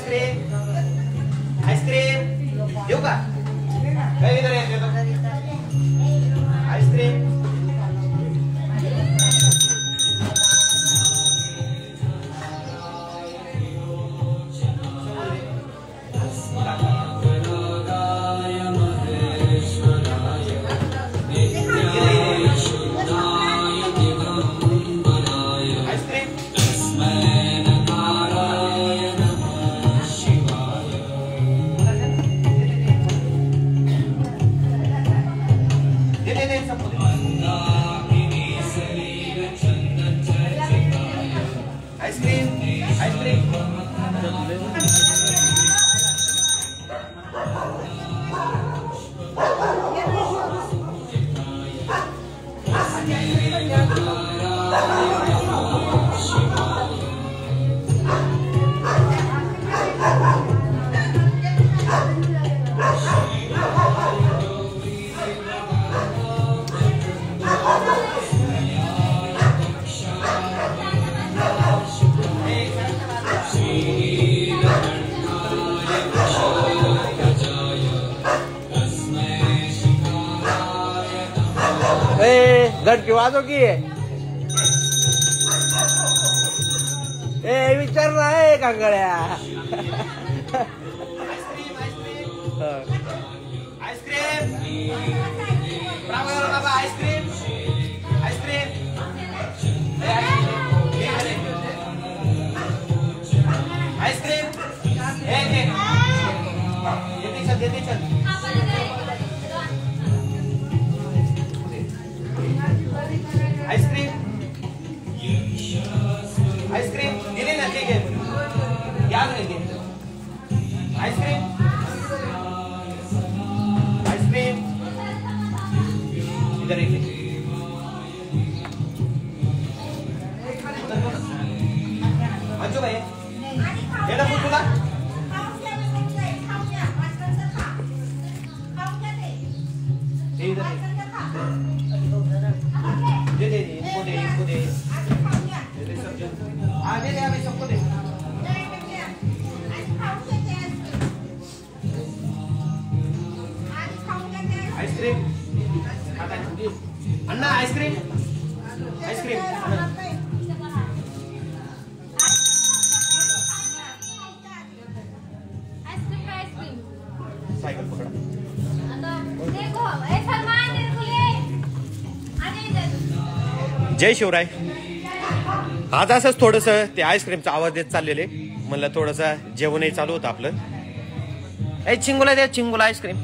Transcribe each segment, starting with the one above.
Ice cream ice cream देऊ का इधर आइसक्रीम घंटी वाजो की विचार नाही कांगड्या आइसक्रीम बाबा आइसक्रीम आइसक्रीम आइसक्रीम देते चल आइसक्रीम आइसक्रीम दिले ना ठीक है याद रखिए आइसक्रीम आइसक्रीम इधर एक अंजू भाई ये ना फूल तुला दे इनको दे आगे दे अभी सबको दे आइसक्रीम अन्ना आइसक्रीम आइसक्रीम साइकिल पकड़ा जय शिवराय आज असंच थोडस ते आईस्क्रीमचा आवाज देत चाललेले म्हणलं थोडस जेवणही चालू होतं आपलं चिंगुला द्या चिंगुला आईस्क्रीम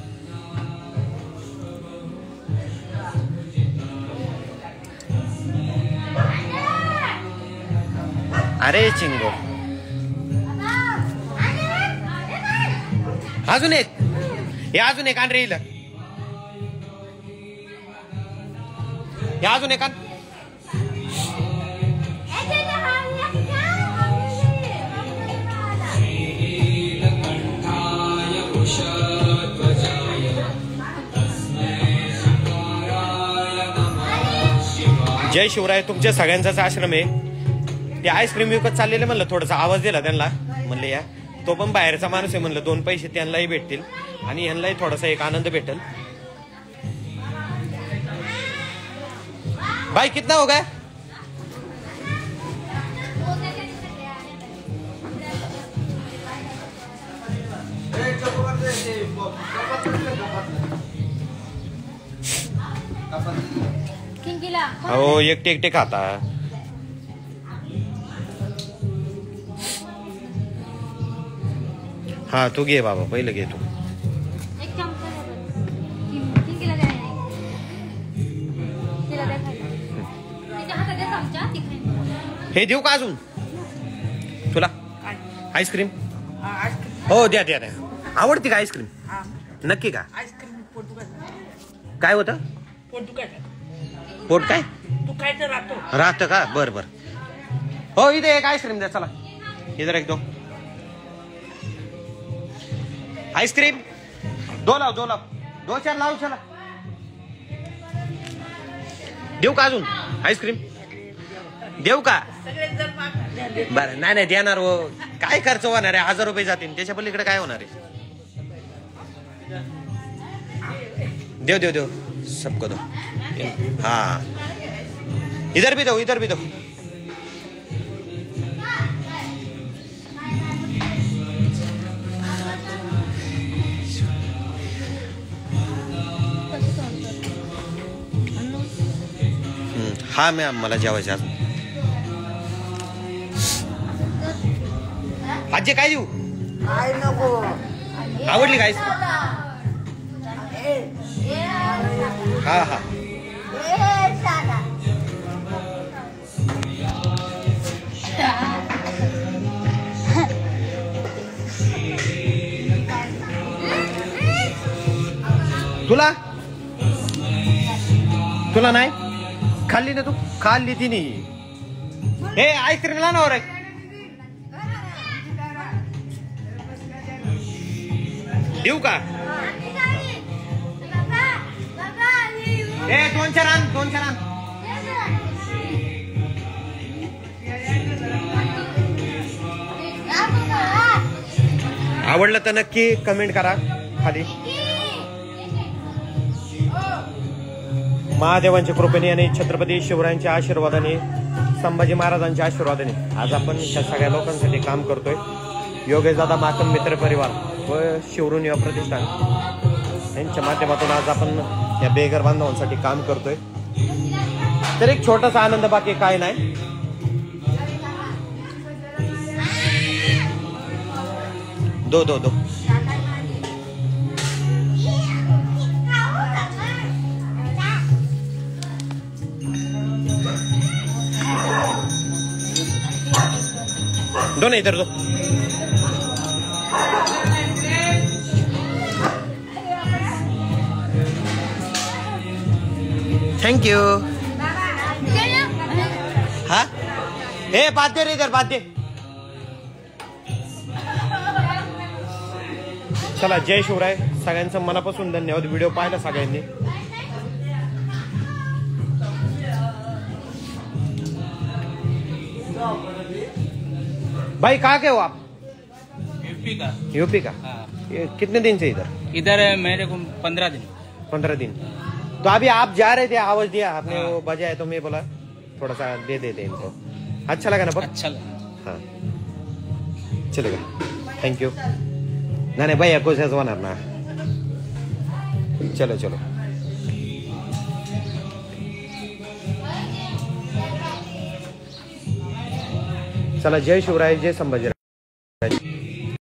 अरे चिंगो अजून एक हे अजून एक आण रे हे अजून एक आण जय शिवराय तुमच्या सगळ्यांचाच आश्रम आहे ते आईस्क्रीम विकत चाललेले म्हणलं थोडासा आवाज दिला त्यांना म्हणले या तो पण बाहेरचा माणूस आहे म्हणलं दोन पैसे त्यांनाही भेटतील आणि यांनाही थोडासा एक आनंद भेटेल भाई कितना हो गया हो एकटे एकटे खाता हा तू घे बाबा पहिलं घे तू हे देऊ का अजून तुला आईस्क्रीम हो द्या द्या द्या आवडती का आईस्क्रीम नक्की का काय होतं पोट काय राहतं का बर बर हो इथे एक आईस्क्रीम द्या चला इधर एक दो आईस्क्रीम दो लाव दो चार लाव चला देऊ का अजून आईस्क्रीम देऊ का बरं नाही नाही देणार हो. काय खर्च होणार आहे? 1000 रुपये जातील, त्याच्या पलीकडे काय होणार आहे? देव देव देव सबको दो. हाँ इधर भी दो, इधर भी दो. हा मॅम मला जेवायचं आज. आजी काय देऊ? आवडली काय? हा हा तुला तुला नाही खाल्ली ना तू? खाल्ली तिने. हे आईस्क्रीम ला ना रे. देऊ का? ए 2-4 आण, 2-4 आण. आवडलं तर नक्की कमेंट करा खाली. महादेवांच्या कृपेने आणि छत्रपती शिवरायांच्या आशीर्वादाने, संभाजी महाराजांच्या आशीर्वादाने आज आपण ह्या सगळ्या लोकांसाठी काम करतोय. योगेश दादा माकम मित्र परिवार व शिवरून युवा प्रतिष्ठान यांच्या माध्यमातून आज आपण या बेघर बांधवांसाठी काम करतोय. तर एक छोटासा आनंद, बाकी काय नाही. दो दो दो. दो ना इधर दो. Thank you. हाँ ए बात दे रे, इधर बात दे. चला जय शिवराय. सगळ्यांचं मनापासून धन्यवाद. व्हिडिओ पाहिला सगळ्यांनी. भाई कहाँ के हो आप? यूपी का. यूपी का? हाँ. ये कितने दिन से इधर? इधर है मेरे को 15 दिन. 15 दिन. तो अभी आप जा रहे थे, आवाज दिया आपने. हाँ. वो बजाया तो मैं बोला थोड़ा सा दे देते इनको. अच्छा लगा ना? पर अच्छा लगा. हाँ चलेगा. Thank you. नहीं भैया कुछ ऐसा होना ना. चलो चलो. चला जय शिवराय, जय संभाजी.